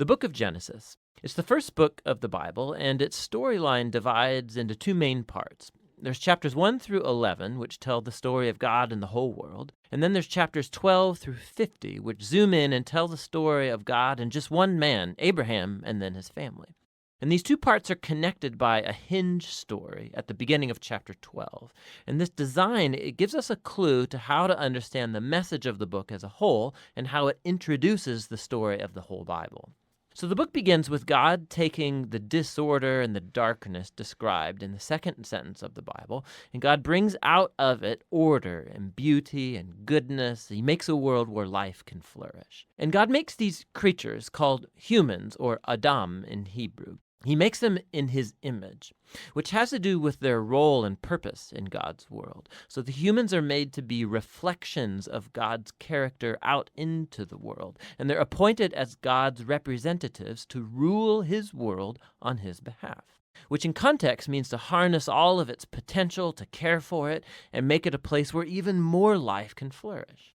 The book of Genesis. It's the first book of the Bible, and its storyline divides into two main parts. There's chapters 1 through 11, which tell the story of God and the whole world. And then there's chapters 12 through 50, which zoom in and tell the story of God and just one man, Abraham, and then his family. And these two parts are connected by a hinge story at the beginning of chapter 12. And this design, it gives us a clue to how to understand the message of the book as a whole and how it introduces the story of the whole Bible. So the book begins with God taking the disorder and the darkness described in the second sentence of the Bible, and God brings out of it order and beauty and goodness. He makes a world where life can flourish. And God makes these creatures called humans, or Adam in Hebrew. He makes them in his image, which has to do with their role and purpose in God's world. So the humans are made to be reflections of God's character out into the world, and they're appointed as God's representatives to rule his world on his behalf, which in context means to harness all of its potential, to care for it, and make it a place where even more life can flourish.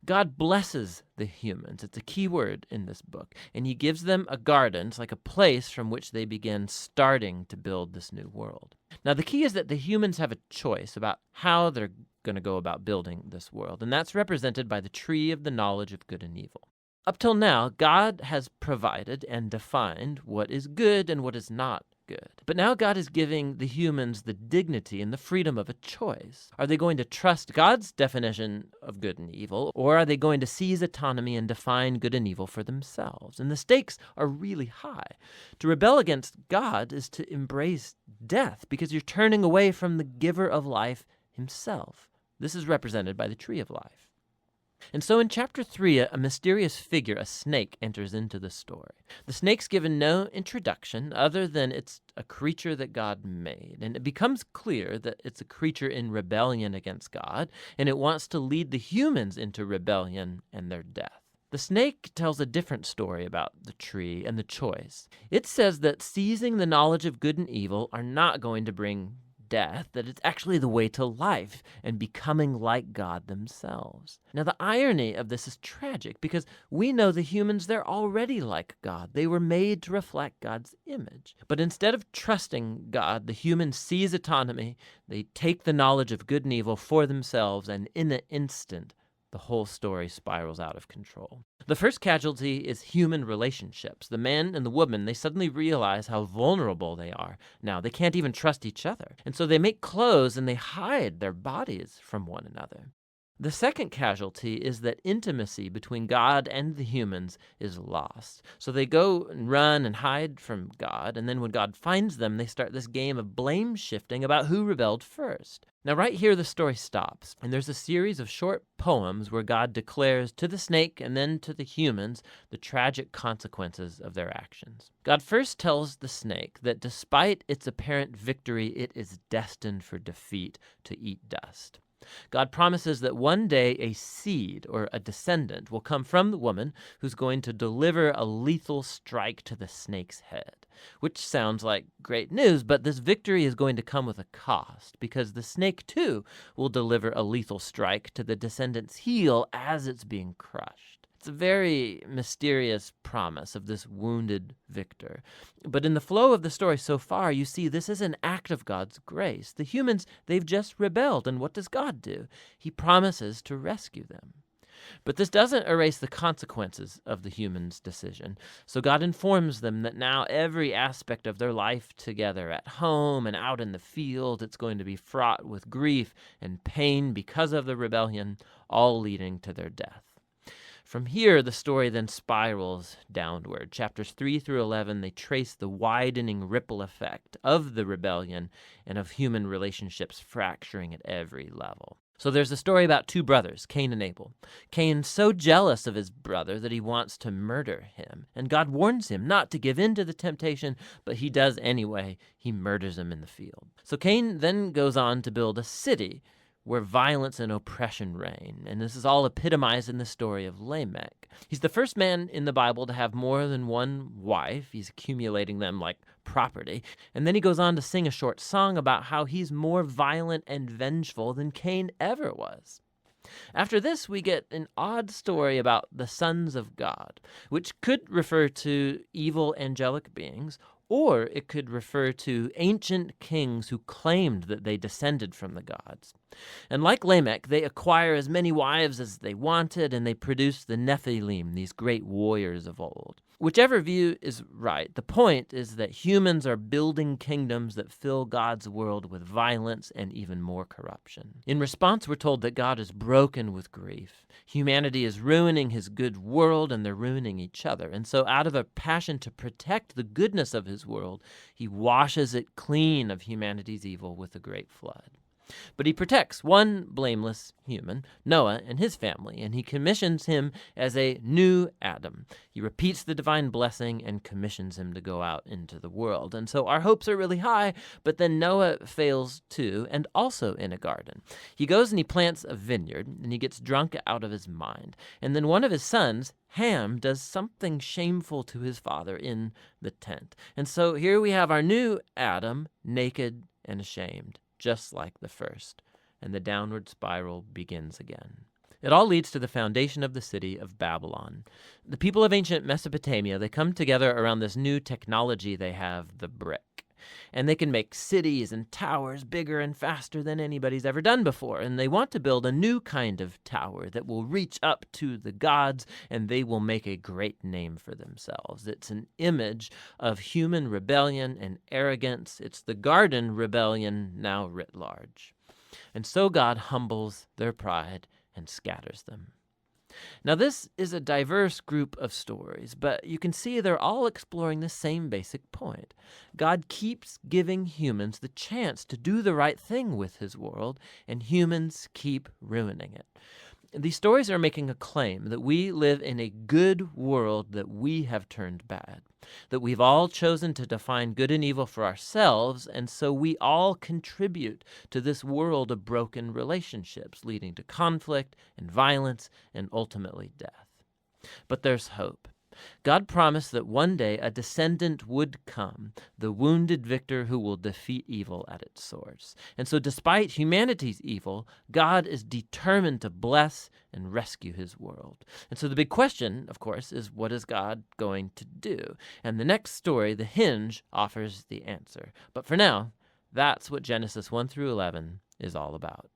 God blesses the humans. It's a key word in this book. And he gives them a garden. It's like a place from which they begin starting to build this new world. Now, the key is that the humans have a choice about how they're going to go about building this world. And that's represented by the tree of the knowledge of good and evil. Up till now, God has provided and defined what is good and what is not good. But now God is giving the humans the dignity and the freedom of a choice. Are they going to trust God's definition of good and evil, or are they going to seize autonomy and define good and evil for themselves? And the stakes are really high. To rebel against God is to embrace death, because you're turning away from the giver of life himself. This is represented by the tree of life. And so in chapter 3, a mysterious figure, a snake, enters into the story. The snake's given no introduction other than it's a creature that God made. And it becomes clear that it's a creature in rebellion against God, and it wants to lead the humans into rebellion and their death. The snake tells a different story about the tree and the choice. It says that seizing the knowledge of good and evil are not going to bring death, that it's actually the way to life and becoming like God themselves. Now, the irony of this is tragic because we know the humans, they're already like God. They were made to reflect God's image. But instead of trusting God, the humans seize autonomy, they take the knowledge of good and evil for themselves, and in an instant, the whole story spirals out of control. The first casualty is human relationships. The man and the woman, they suddenly realize how vulnerable they are. Now, they can't even trust each other. And so they make clothes and they hide their bodies from one another. The second casualty is that intimacy between God and the humans is lost. So they go and run and hide from God, and then when God finds them, they start this game of blame shifting about who rebelled first. Now, right here, the story stops, and there's a series of short poems where God declares to the snake and then to the humans the tragic consequences of their actions. God first tells the snake that despite its apparent victory, it is destined for defeat, to eat dust. God promises that one day a seed or a descendant will come from the woman who's going to deliver a lethal strike to the snake's head, which sounds like great news, but this victory is going to come with a cost because the snake too will deliver a lethal strike to the descendant's heel as it's being crushed. It's a very mysterious promise of this wounded victor. But in the flow of the story so far, you see this is an act of God's grace. The humans, they've just rebelled, and what does God do? He promises to rescue them. But this doesn't erase the consequences of the humans' decision. So God informs them that now every aspect of their life together, at home and out in the field, it's going to be fraught with grief and pain because of the rebellion, all leading to their death. From here, the story then spirals downward. Chapters 3 through 11, they trace the widening ripple effect of the rebellion and of human relationships fracturing at every level. So there's a story about two brothers, Cain and Abel. Cain's so jealous of his brother that he wants to murder him. And God warns him not to give in to the temptation, but he does anyway. He murders him in the field. So Cain then goes on to build a city where violence and oppression reign. And this is all epitomized in the story of Lamech. He's the first man in the Bible to have more than one wife. He's accumulating them like property. And then he goes on to sing a short song about how he's more violent and vengeful than Cain ever was. After this, we get an odd story about the sons of God, which could refer to evil angelic beings, or it could refer to ancient kings who claimed that they descended from the gods. And like Lamech, they acquire as many wives as they wanted, and they produce the Nephilim, these great warriors of old. Whichever view is right, the point is that humans are building kingdoms that fill God's world with violence and even more corruption. In response, we're told that God is broken with grief. Humanity is ruining his good world, and they're ruining each other. And so out of a passion to protect the goodness of his world, he washes it clean of humanity's evil with a great flood. But he protects one blameless human, Noah, and his family, and he commissions him as a new Adam. He repeats the divine blessing and commissions him to go out into the world. And so our hopes are really high, but then Noah fails too, and also in a garden. He goes and he plants a vineyard, and he gets drunk out of his mind. And then one of his sons, Ham, does something shameful to his father in the tent. And so here we have our new Adam, naked and ashamed, just like the first, and the downward spiral begins again. It all leads to the foundation of the city of Babylon. The people of ancient Mesopotamia, they come together around this new technology they have, the brick. And they can make cities and towers bigger and faster than anybody's ever done before. And they want to build a new kind of tower that will reach up to the gods, and they will make a great name for themselves. It's an image of human rebellion and arrogance. It's the garden rebellion now writ large. And so God humbles their pride and scatters them. Now, this is a diverse group of stories, but you can see they're all exploring the same basic point. God keeps giving humans the chance to do the right thing with his world, and humans keep ruining it. These stories are making a claim that we live in a good world that we have turned bad, that we've all chosen to define good and evil for ourselves, and so we all contribute to this world of broken relationships, leading to conflict and violence and ultimately death. But there's hope. God promised that one day a descendant would come, the wounded victor who will defeat evil at its source. And so despite humanity's evil, God is determined to bless and rescue his world. And so the big question, of course, is what is God going to do? And the next story, The Hinge, offers the answer. But for now, that's what Genesis 1 through 11 is all about.